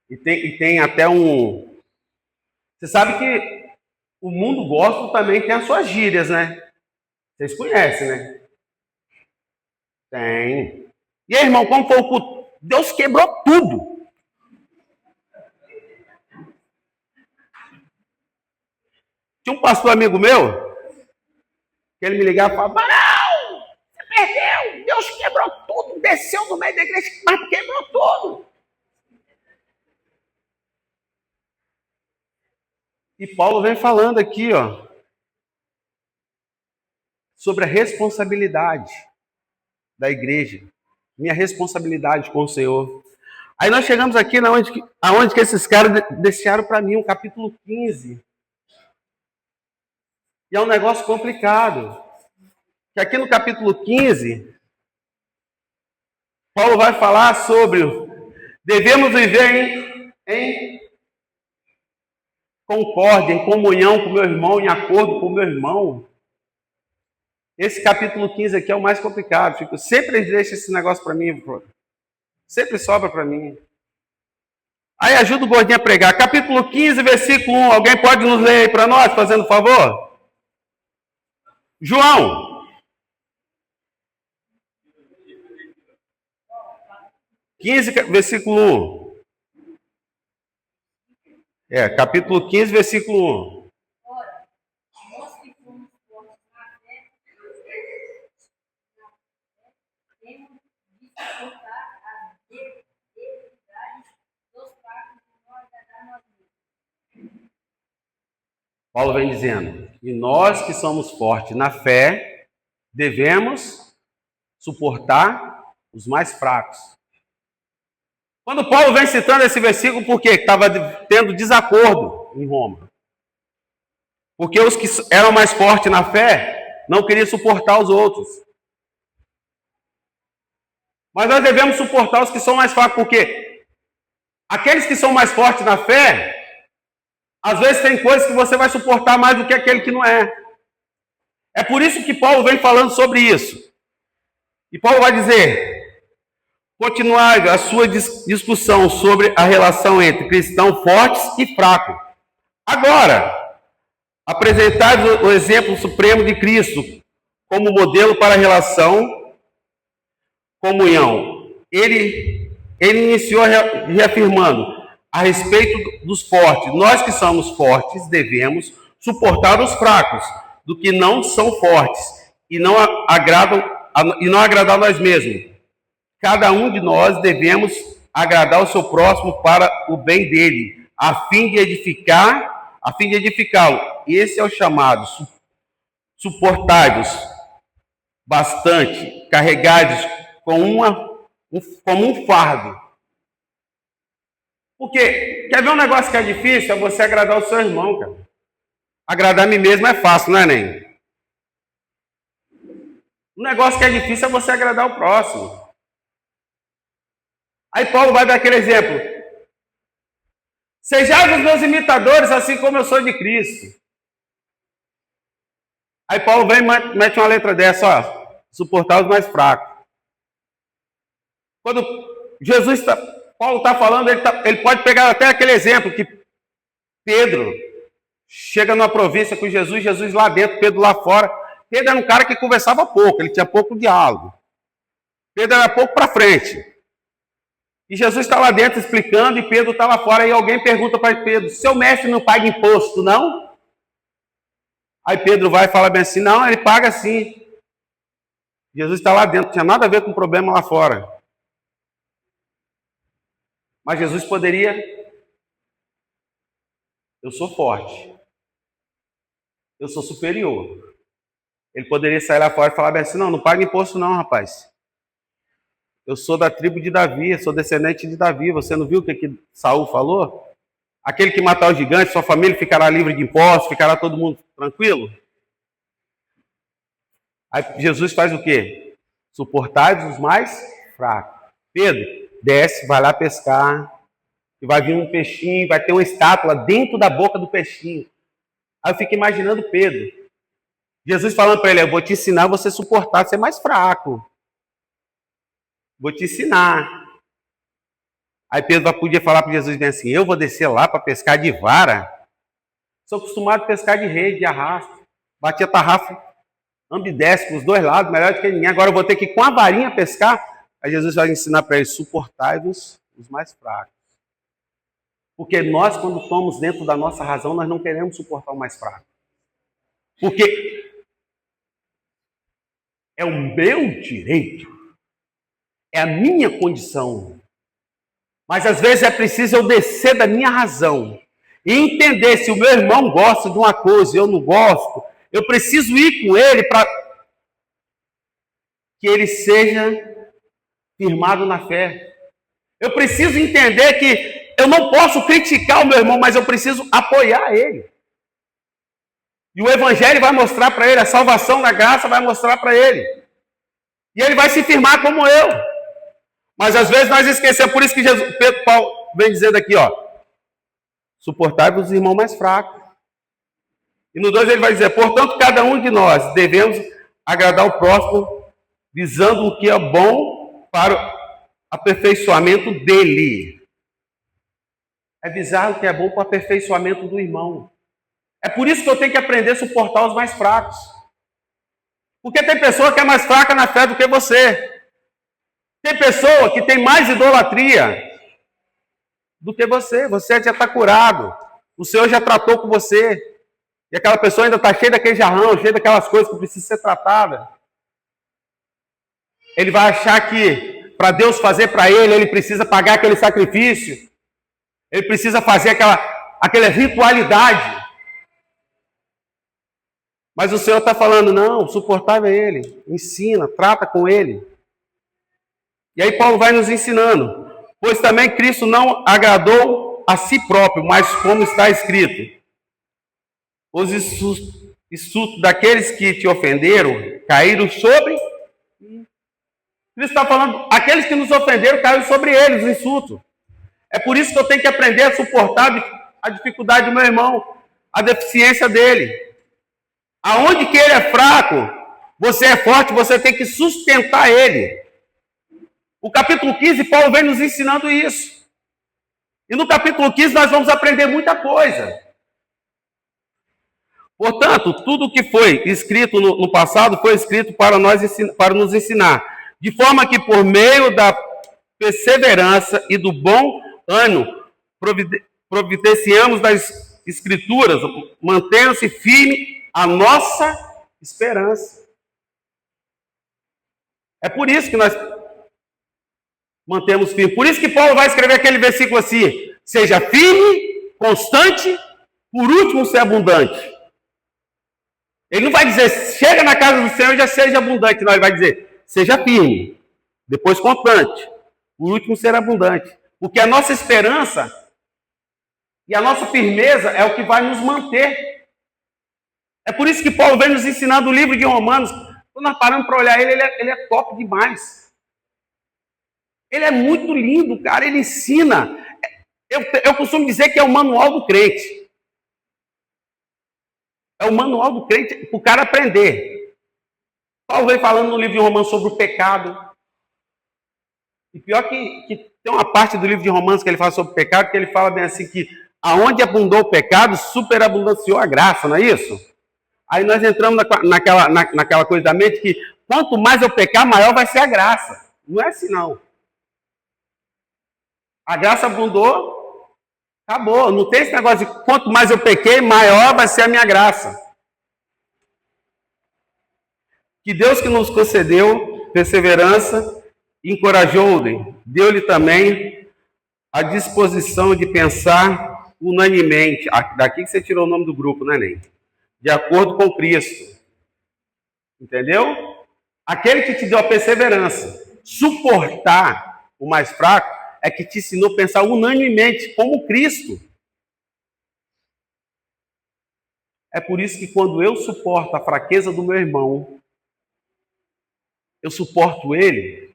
E tem até um... Você sabe que o mundo gospel também tem as suas gírias, né? Vocês conhecem, né? Tem. E aí, irmão, como foi o culto? Deus quebrou tudo. Tinha um pastor amigo meu, que ele me ligava e falava, Barão, você perdeu, Deus quebrou tudo, desceu no meio da igreja, mas quebrou tudo. E Paulo vem falando aqui, ó, sobre a responsabilidade da igreja, minha responsabilidade com o Senhor. Aí nós chegamos aqui aonde que esses caras deixaram para mim, um capítulo 15. E é um negócio complicado. Que aqui no capítulo 15, Paulo vai falar sobre devemos viver em concórdia, em comunhão com o meu irmão, em acordo com o meu irmão. Esse capítulo 15 aqui é o mais complicado. Sempre deixa esse negócio para mim, sempre sobra para mim. Aí ajuda o gordinho a pregar. Capítulo 15, versículo 1. Alguém pode nos ler aí para nós, fazendo favor? João. 15, versículo 1. Capítulo 15, versículo 1. Ora, nós que fomos fortes na fé, temos de suportar as debilidades dos fracos e não agradar nós mesmos. Paulo vem dizendo que nós que somos fortes na fé, devemos suportar os mais fracos. Quando Paulo vem citando esse versículo, por quê? Estava tendo desacordo em Roma. Porque os que eram mais fortes na fé não queriam suportar os outros. Mas nós devemos suportar os que são mais fracos, porque aqueles que são mais fortes na fé, às vezes tem coisas que você vai suportar mais do que aquele que não é. É por isso que Paulo vem falando sobre isso. E Paulo vai dizer: continuar a sua discussão sobre a relação entre cristãos fortes e fracos. Agora, apresentar o exemplo supremo de Cristo como modelo para a relação comunhão. Ele iniciou reafirmando a respeito dos fortes. Nós que somos fortes devemos suportar os fracos, do que não são fortes e não agradar nós mesmos. Cada um de nós devemos agradar o seu próximo para o bem dele, a fim de edificá-lo. Esse é o chamado. Suportai-vos bastante, carregados como um fardo. Porque, quer ver um negócio que é difícil? É você agradar o seu irmão, cara. Agradar a mim mesmo é fácil, não é, nem? Um negócio que é difícil é você agradar o próximo. Aí Paulo vai dar aquele exemplo. Sejais os meus imitadores, assim como eu sou de Cristo. Aí Paulo vem e mete uma letra dessa, ó. Suportar os mais fracos. Quando Paulo está falando, ele pode pegar até aquele exemplo que Pedro chega numa província com Jesus lá dentro, Pedro lá fora. Pedro era um cara que conversava pouco, ele tinha pouco diálogo. Pedro era pouco para frente. E Jesus está lá dentro explicando e Pedro está lá fora. E alguém pergunta para Pedro: seu mestre não paga imposto, não? Aí Pedro vai e fala bem assim: não, ele paga sim. Jesus está lá dentro, não tinha nada a ver com o problema lá fora. Mas Jesus poderia: eu sou forte, eu sou superior. Ele poderia sair lá fora e falar bem assim: não paga imposto não, rapaz. Eu sou da tribo de Davi, sou descendente de Davi. Você não viu o que Saul falou? Aquele que matar o gigante, sua família ficará livre de impostos, ficará todo mundo tranquilo? Aí Jesus faz o quê? Suportai os mais fracos. Pedro, desce, vai lá pescar, e vai vir um peixinho, vai ter uma estátua dentro da boca do peixinho. Aí eu fico imaginando Pedro. Jesus falando para ele: eu vou te ensinar a você suportar, ser mais fraco. Vou te ensinar. Aí Pedro podia falar para Jesus bem assim: eu vou descer lá para pescar de vara. Sou acostumado a pescar de rede, de arrasto. Batia tarrafa ambidestro, os dois lados, melhor do que ninguém. Agora eu vou ter que ir com a varinha pescar. Aí Jesus vai ensinar para ele: suportai-vos os mais fracos. Porque nós, quando estamos dentro da nossa razão, nós não queremos suportar o mais fraco. Porque é o meu direito. É a minha condição. Mas às vezes é preciso eu descer da minha razão e entender se o meu irmão gosta de uma coisa e eu não gosto. Eu preciso ir com ele para que ele seja firmado na fé. Eu preciso entender que eu não posso criticar o meu irmão, mas eu preciso apoiar ele. E o Evangelho vai mostrar para ele, a salvação da graça vai mostrar para ele. E ele vai se firmar como eu. Mas às vezes nós esquecemos, por isso que Paulo vem dizendo aqui, ó: suportai-vos os irmãos mais fracos. E no 2 ele vai dizer: portanto, cada um de nós devemos agradar o próximo, visando o que é bom para o aperfeiçoamento dele. É visar o que é bom para o aperfeiçoamento do irmão. É por isso que eu tenho que aprender a suportar os mais fracos. Porque tem pessoa que é mais fraca na fé do que você. Tem pessoa que tem mais idolatria do que você. Você já está curado. O Senhor já tratou com você. E aquela pessoa ainda está cheia daquele jarrão, cheia daquelas coisas que precisam ser tratadas. Ele vai achar que para Deus fazer para ele precisa pagar aquele sacrifício. Ele precisa fazer aquela ritualidade. Mas o Senhor está falando, não, suportável é ele. Ensina, trata com ele. E aí Paulo vai nos ensinando. Pois também Cristo não agradou a si próprio, mas como está escrito. Os insultos daqueles que te ofenderam caíram sobre... Cristo está falando, aqueles que nos ofenderam caíram sobre eles, os insultos. É por isso que eu tenho que aprender a suportar a dificuldade do meu irmão, a deficiência dele. Aonde que ele é fraco, você é forte, você tem que sustentar ele. O capítulo 15, Paulo vem nos ensinando isso. E no capítulo 15 nós vamos aprender muita coisa. Portanto, tudo que foi escrito no passado foi escrito para nos ensinar. De forma que por meio da perseverança e do bom ânimo, providenciamos das Escrituras, mantendo-se firme a nossa esperança. É por isso que nós mantemos firme. Por isso que Paulo vai escrever aquele versículo assim: seja firme, constante, por último ser abundante. Ele não vai dizer, chega na casa do Senhor e já seja abundante. Não, ele vai dizer, seja firme, depois constante, por último ser abundante. Porque a nossa esperança e a nossa firmeza é o que vai nos manter. É por isso que Paulo vem nos ensinando o livro de Romanos. Quando nós paramos para olhar ele é top demais. Ele é muito lindo, cara. Ele ensina. Eu costumo dizer que é o manual do crente. É o manual do crente para o cara aprender. Paulo vem falando no livro de Romanos sobre o pecado. E pior que tem uma parte do livro de Romanos que ele fala sobre o pecado, que ele fala bem assim que aonde abundou o pecado, superabundanciou a graça, não é isso? Aí nós entramos naquela coisa da mente que quanto mais eu pecar, maior vai ser a graça. Não é assim, não. A graça abundou, acabou. Não tem esse negócio de quanto mais eu pequei, maior vai ser a minha graça. Que Deus que nos concedeu perseverança, encorajou-lhe, deu-lhe também a disposição de pensar unanimemente. Daqui que você tirou o nome do grupo, né, Ney? De acordo com Cristo. Entendeu? Aquele que te deu a perseverança, suportar o mais fraco, é que te ensinou a pensar unanimemente, como Cristo. É por isso que quando eu suporto a fraqueza do meu irmão, eu suporto ele,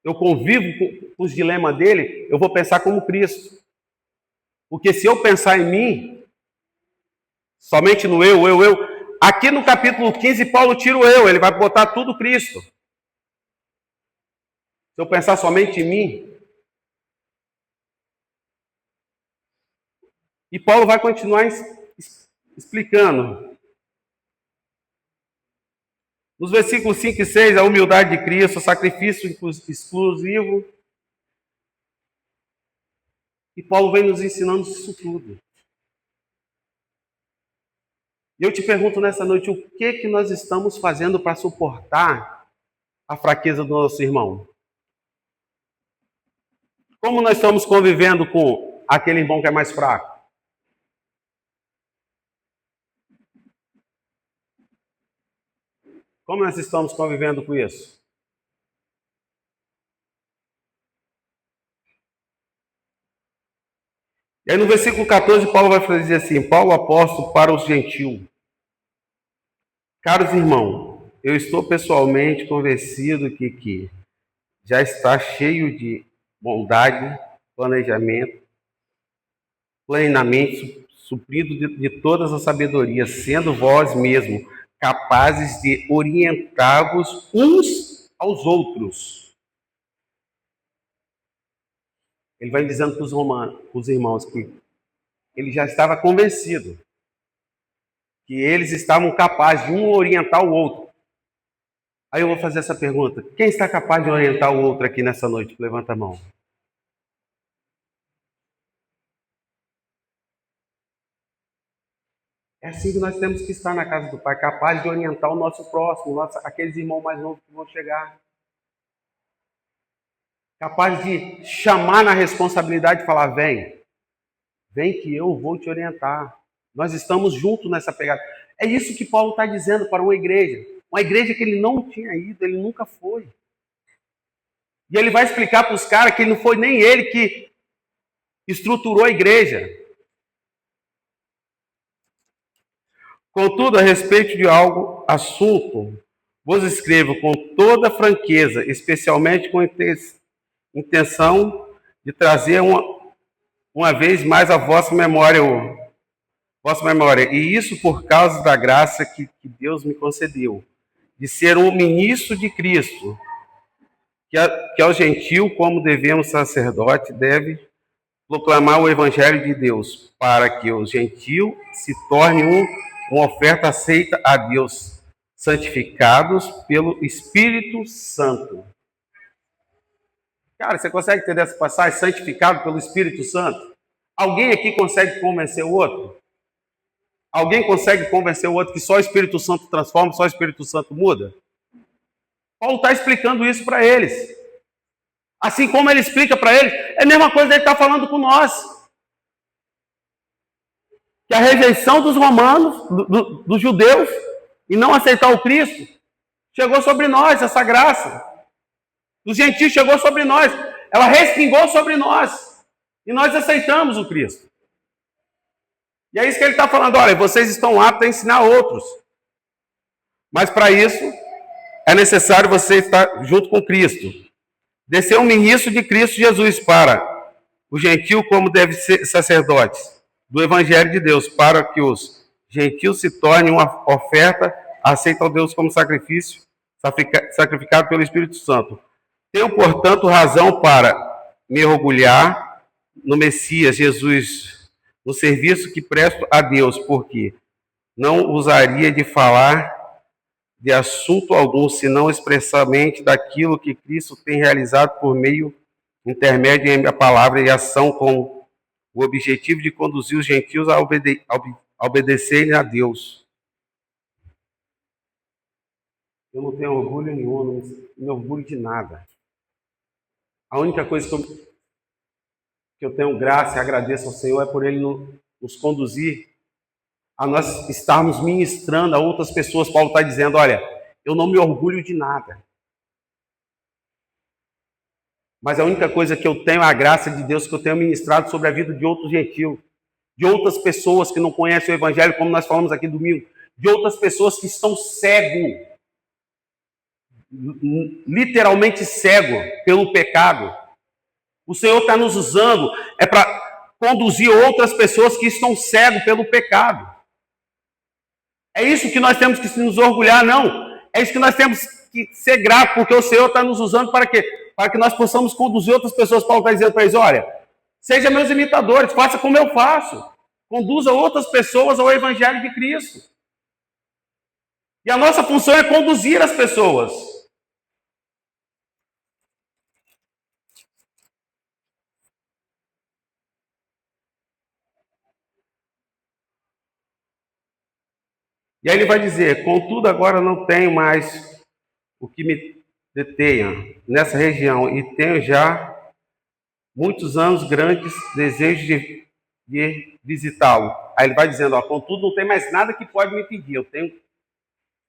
eu convivo com os dilemas dele, eu vou pensar como Cristo. Porque se eu pensar em mim, somente no eu, aqui no capítulo 15, Paulo tira o eu, ele vai botar tudo Cristo. Se eu pensar somente em mim. E Paulo vai continuar explicando. Nos versículos 5 e 6, a humildade de Cristo, o sacrifício exclusivo. E Paulo vem nos ensinando isso tudo. E eu te pergunto nessa noite, o que nós estamos fazendo para suportar a fraqueza do nosso irmão? Como nós estamos convivendo com aquele irmão que é mais fraco? Como nós estamos convivendo com isso? E aí no versículo 14, Paulo vai dizer assim, Paulo apóstolo para os gentios. Caros irmãos, eu estou pessoalmente convencido que já está cheio de bondade, planejamento, plenamente suprido de todas as sabedorias, sendo vós mesmos capazes de orientar-vos uns aos outros. Ele vai dizendo para os irmãos que ele já estava convencido que eles estavam capazes de um orientar o outro. Aí eu vou fazer essa pergunta. Quem está capaz de orientar o outro aqui nessa noite? Levanta a mão. É assim que nós temos que estar na casa do Pai, capaz de orientar o nosso próximo, aqueles irmãos mais novos que vão chegar. Capaz de chamar na responsabilidade e falar, vem que eu vou te orientar. Nós estamos juntos nessa pegada. É isso que Paulo está dizendo para uma igreja que ele não tinha ido, ele nunca foi. E ele vai explicar para os caras que não foi nem ele que estruturou a igreja. Contudo, a respeito de assunto, vos escrevo com toda franqueza, especialmente com intenção de trazer uma vez mais a vossa memória. E isso por causa da graça que Deus me concedeu, de ser um ministro de Cristo, que ao gentil, como devemos sacerdote, deve proclamar o evangelho de Deus, para que o gentil se torne uma oferta aceita a Deus, santificados pelo Espírito Santo. Cara, você consegue entender essa passagem? Santificado pelo Espírito Santo? Alguém aqui consegue convencer o outro? Alguém consegue convencer o outro que só o Espírito Santo transforma, só o Espírito Santo muda? Paulo está explicando isso para eles. Assim como ele explica para eles, é a mesma coisa que ele está falando com nós. Que a rejeição dos romanos, dos judeus, e não aceitar o Cristo, chegou sobre nós, essa graça. Dos gentios chegou sobre nós. Ela respingou sobre nós. E nós aceitamos o Cristo. E é isso que ele está falando. Olha, vocês estão aptos a ensinar outros. Mas para isso, é necessário você estar junto com Cristo. Descer um ministro de Cristo Jesus para o gentil como deve ser sacerdotes do Evangelho de Deus, para que os gentios se tornem uma oferta aceita ao Deus como sacrifício, sacrificado pelo Espírito Santo. Tenho, portanto, razão para me orgulhar no Messias Jesus, no serviço que presto a Deus, porque não usaria de falar de assunto algum, senão expressamente daquilo que Cristo tem realizado por meio intermédio em minha palavra e ação, com o objetivo de conduzir os gentios a obedecerem a Deus. Eu não tenho orgulho nenhum, não me orgulho de nada. A única coisa que eu tenho graça e agradeço ao Senhor é por Ele nos conduzir a nós estarmos ministrando a outras pessoas. Paulo está dizendo, olha, eu não me orgulho de nada. Mas a única coisa que eu tenho é a graça de Deus, que eu tenho ministrado sobre a vida de outros gentios, de outras pessoas que não conhecem o Evangelho, como nós falamos aqui domingo, de outras pessoas que estão cegos, literalmente cego pelo pecado. O Senhor está nos usando para conduzir outras pessoas que estão cegos pelo pecado. É isso que nós temos que nos orgulhar, não. É isso que nós temos que ser gratos, porque o Senhor está nos usando para quê? Para que nós possamos conduzir outras pessoas. Paulo está dizendo para eles, olha, sejam meus imitadores, faça como eu faço. Conduza outras pessoas ao Evangelho de Cristo. E a nossa função é conduzir as pessoas. E aí ele vai dizer, contudo agora não tenho mais o que me detenha nessa região e tenho já muitos anos grandes desejos de visitá-lo. Aí ele vai dizendo, contudo não tem mais nada que pode me impedir.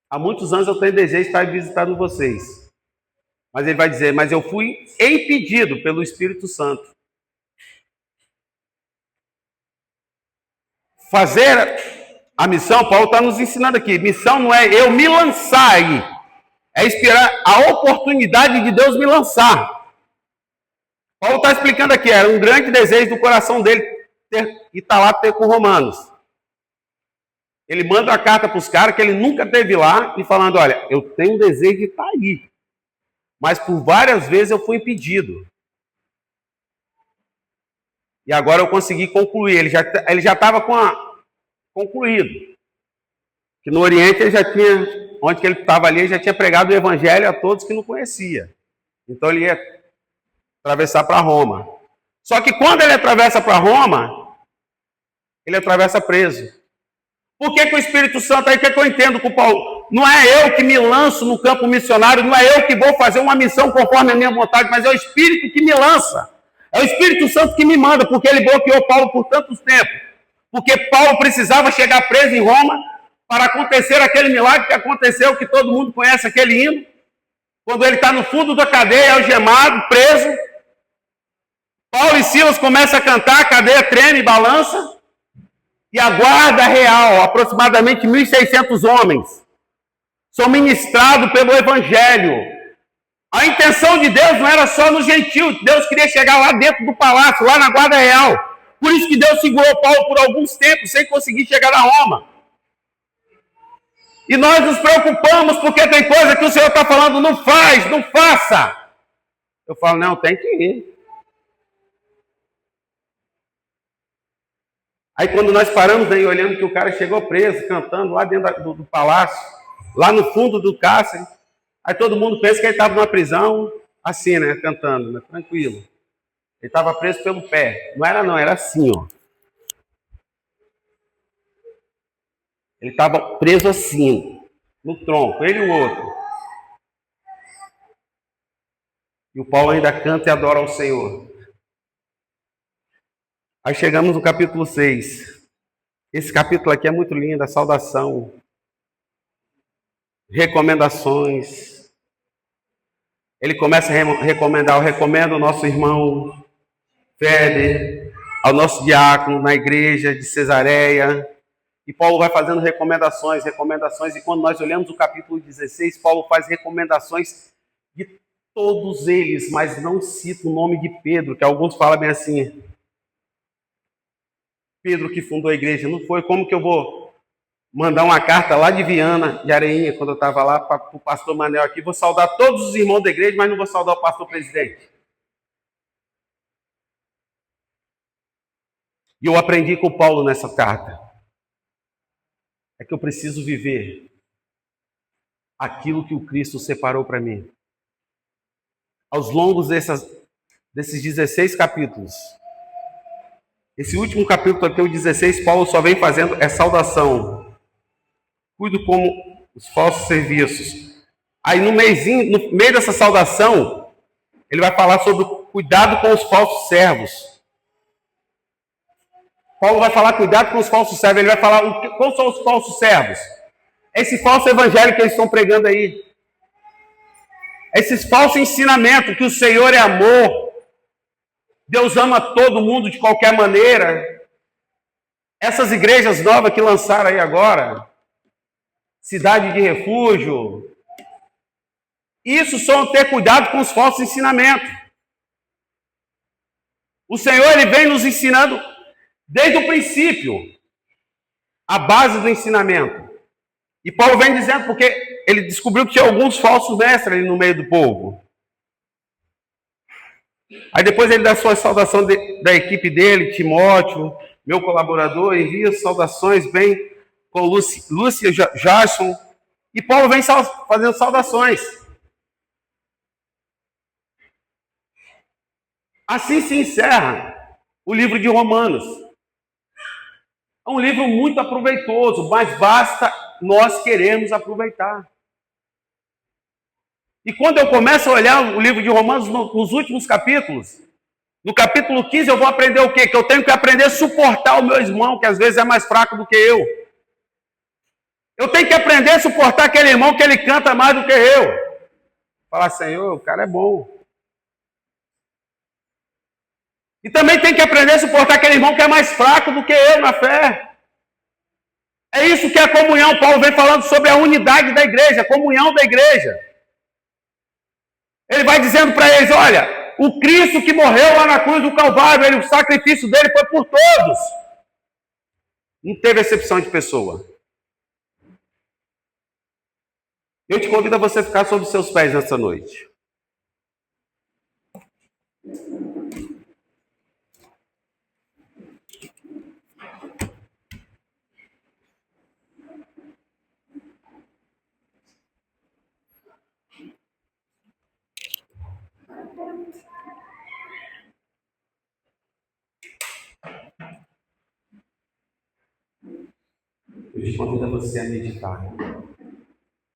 Há muitos anos eu tenho desejo de estar visitando vocês. Mas ele vai dizer, mas eu fui impedido pelo Espírito Santo. Fazer a missão, Paulo está nos ensinando aqui, missão não é eu me lançar aí, é esperar a oportunidade de Deus me lançar. Paulo está explicando aqui, era um grande desejo do coração dele e está lá ter com Romanos. Ele manda uma carta para os caras que ele nunca teve lá e falando, olha, eu tenho um desejo de estar aí, mas por várias vezes eu fui impedido. E agora eu consegui concluir, ele já estava concluído. Que no Oriente ele já tinha, onde que ele estava ali, ele já tinha pregado o evangelho a todos que não conhecia. Então ele ia atravessar para Roma. Só que quando ele atravessa para Roma, ele atravessa preso. Por que o Espírito Santo, aí que eu entendo com Paulo, não é eu que me lanço no campo missionário, não é eu que vou fazer uma missão conforme a minha vontade, mas é o Espírito que me lança. É o Espírito Santo que me manda, porque ele bloqueou Paulo por tantos tempos. Porque Paulo precisava chegar preso em Roma para acontecer aquele milagre que aconteceu, que todo mundo conhece aquele hino. Quando ele está no fundo da cadeia, algemado, preso. Paulo e Silas começam a cantar, a cadeia treme e balança. E a guarda real, aproximadamente 1.600 homens, são ministrados pelo Evangelho. A intenção de Deus não era só nos gentios, Deus queria chegar lá dentro do palácio, lá na guarda real. Por isso que Deus segurou Paulo por alguns tempos, sem conseguir chegar a Roma. E nós nos preocupamos porque tem coisa que o Senhor está falando, não faz, não faça. Eu falo, não, tem que ir. Aí quando nós paramos aí, olhando que o cara chegou preso, cantando lá dentro do palácio, lá no fundo do cárcere, aí todo mundo pensa que ele estava numa prisão, assim, né, cantando, né, tranquilo. Ele estava preso pelo pé. Não era não, era assim, ó. Ele estava preso assim, no tronco, ele e o outro. E o Paulo ainda canta e adora ao Senhor. Aí chegamos no capítulo 6. Esse capítulo aqui é muito lindo, a saudação, recomendações. Ele começa a recomendar, eu recomendo ao nosso irmão Feder, ao nosso diácono na igreja de Cesareia. E Paulo vai fazendo recomendações, e quando nós olhamos o capítulo 16, Paulo faz recomendações de todos eles, mas não cita o nome de Pedro, que alguns falam bem assim, Pedro que fundou a igreja, não foi? Como que eu vou mandar uma carta lá de Viana, de Areinha, quando eu estava lá, para o pastor Manel aqui, vou saudar todos os irmãos da igreja, mas não vou saudar o pastor presidente. E eu aprendi com o Paulo nessa carta. É que eu preciso viver aquilo que o Cristo separou para mim. Aos longos desses 16 capítulos, esse último capítulo aqui, o 16, Paulo só vem fazendo saudação. Cuido como os falsos serviços. Aí no meio dessa saudação, ele vai falar sobre o cuidado com os falsos servos. Paulo vai falar cuidado com os falsos servos. Ele vai falar quais são os falsos servos. Esse falso evangelho que eles estão pregando aí. Esses falsos ensinamentos que o Senhor é amor. Deus ama todo mundo de qualquer maneira. Essas igrejas novas que lançaram aí agora. Cidade de refúgio. Isso só ter cuidado com os falsos ensinamentos. O Senhor, ele vem nos ensinando desde o princípio a base do ensinamento. E Paulo vem dizendo porque ele descobriu que tinha alguns falsos mestres ali no meio do povo. Aí depois ele dá sua saudação da equipe dele, Timóteo, meu colaborador, envia saudações bem com Lúcia Jason. E Paulo vem fazendo saudações. Assim se encerra o livro de Romanos. É um livro muito aproveitoso, mas basta nós queremos aproveitar. E quando eu começo a olhar o livro de Romanos nos últimos capítulos, no capítulo 15 eu vou aprender o quê? Que eu tenho que aprender a suportar o meu irmão, que às vezes é mais fraco do que eu. Eu tenho que aprender a suportar aquele irmão que ele canta mais do que eu. Falar, Senhor, o cara é bom. E também tem que aprender a suportar aquele irmão que é mais fraco do que eu na fé. É isso que é a comunhão. Paulo vem falando sobre a unidade da igreja, a comunhão da igreja. Ele vai dizendo para eles, olha, o Cristo que morreu lá na cruz do Calvário, o sacrifício dele foi por todos. Não teve exceção de pessoa. Eu te convido a você ficar sobre os seus pés nessa noite. Eu te convido a você a meditar.